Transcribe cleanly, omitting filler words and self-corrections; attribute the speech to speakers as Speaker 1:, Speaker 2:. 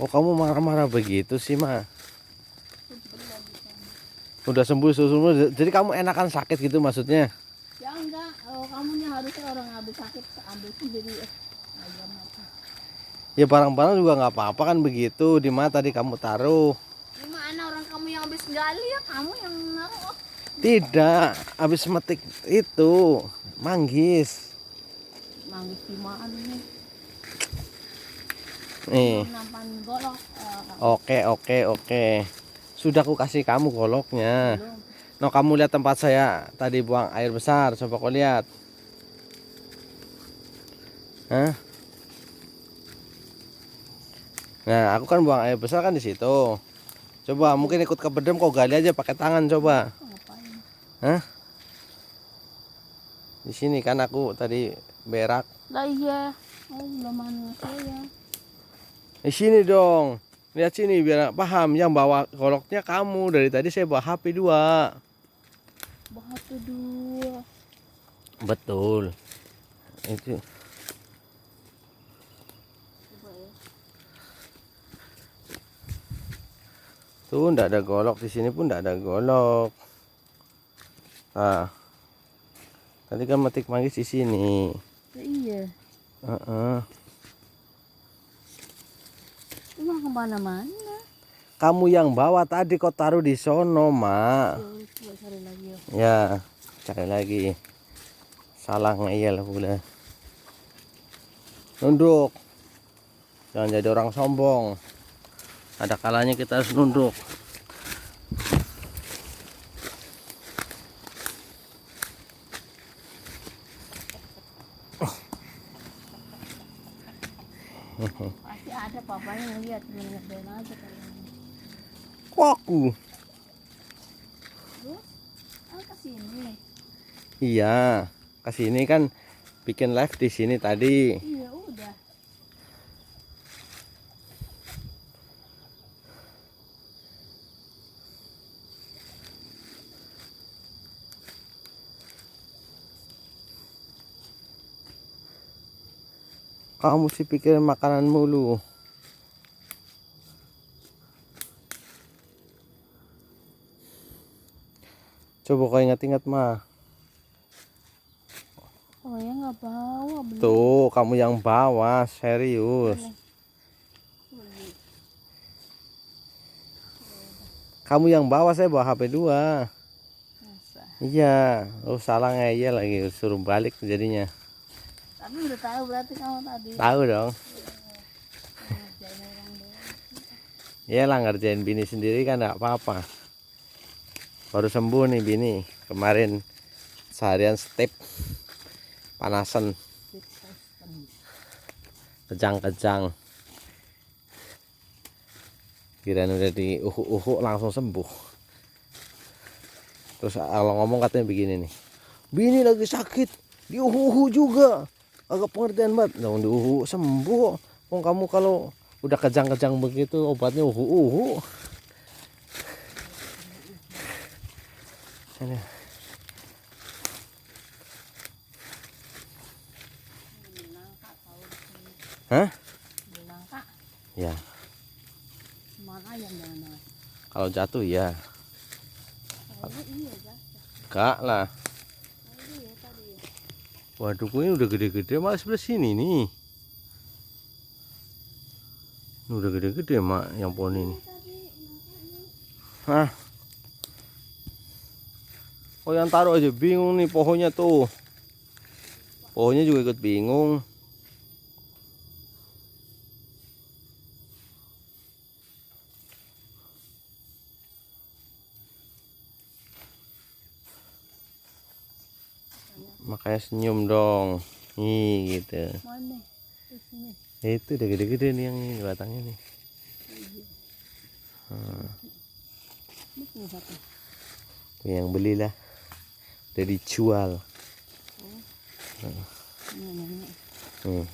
Speaker 1: Oh, kamu marah-marah begitu sih, Ma? Udah sembuh, sembuh. Jadi kamu enakan sakit gitu maksudnya?
Speaker 2: Ya enggak, kamunya harusnya orang habis sakit ambil sendiri. Ayam apa?
Speaker 1: Ya barang-barang juga nggak apa-apa kan begitu. Di mana tadi kamu taruh?
Speaker 2: Gimana orang kamu yang habis gali ya kamu yang naruh.
Speaker 1: Tidak, habis metik itu manggis.
Speaker 2: Manggis gimana nih?
Speaker 1: Nih.
Speaker 2: Nampan golok.
Speaker 1: Oke. Sudah aku kasih kamu goloknya.
Speaker 2: Belum.
Speaker 1: No, kamu lihat tempat saya tadi buang air besar. Coba kau lihat. Hah? Nah, aku kan buang air besar kan di situ. Coba mungkin ikut ke bedem kau gali aja pakai tangan coba.
Speaker 2: Ngapain?
Speaker 1: Hah? Di sini kan aku tadi berak.
Speaker 2: Lah iya. Oh, belum anu saya.
Speaker 1: Di sini dong. Lihat sini biar paham. Yang bawa goloknya kamu. Dari tadi saya bawa HP 2.
Speaker 2: Bahasa dua.
Speaker 1: Betul. Itu.
Speaker 2: Coba ya.
Speaker 1: Tuh ndak ada golok di sini pun ndak ada golok. Nah. Tadi kan metik manggis di sini.
Speaker 2: Ya, iya. Cuma kemana-mana.
Speaker 1: Kamu yang bawa tadi kau taruh di sono, Mak.
Speaker 2: Coba cari lagi ya.
Speaker 1: Ya, cari lagi. Salah ngeyel pula. Nunduk. Jangan jadi orang sombong. Ada kalanya kita harus nunduk.
Speaker 2: Pasti ada papanya yang lihat ngerjain aja kayaknya.
Speaker 1: Waku.
Speaker 2: Terus kesini.
Speaker 1: Iya, kesini kan bikin live di sini tadi.
Speaker 2: Iya udah.
Speaker 1: Kamu sih pikir makanan mulu. Coba kau ingat-ingat, mah.
Speaker 2: Oh ya nggak bawa belum.
Speaker 1: Tuh, kamu yang bawa, serius. Kamu yang bawa, saya bawa HP 2.
Speaker 2: Masa.
Speaker 1: Iya, lu salah ngeyel lagi, suruh balik jadinya.
Speaker 2: Tapi udah tahu berarti kamu tadi.
Speaker 1: Tahu dong.
Speaker 2: Ngerjain orang doang.
Speaker 1: Ya lah, ngerjain bini sendiri kan enggak apa-apa. Baru sembuh nih bini. Kemarin seharian step panasan. Kejang-kejang. Kirain udah di uhu langsung sembuh. Terus kalau ngomong katanya begini nih. Bini lagi sakit, di uhu juga. Agak pengertian banget. Nah, di uhu sembuh. Wong kamu kalau udah kejang-kejang begitu obatnya uhu. Ini. Hah?
Speaker 2: Nangka.
Speaker 1: Ya.
Speaker 2: Mana ayam mana?
Speaker 1: Kalau jatuh ya.
Speaker 2: Oh iya jatuh.
Speaker 1: Enggak lah.
Speaker 2: Oh iya tadi.
Speaker 1: Waduh, ini udah gede-gede malah sebelah sini nih. Ini udah gede-gede mak yang pohon ini. Hah? Oh yang taruh aja bingung nih pohonnya tuh. Pohonnya juga ikut bingung. Makanya senyum dong. Nih gitu.
Speaker 2: Mana? Di sini.
Speaker 1: Itu udah gede-gede nih yang ini batangnya nih.
Speaker 2: Ini punya satu.
Speaker 1: Yang belilah. Udah dijual.
Speaker 2: Ini nenek.
Speaker 1: Hmm.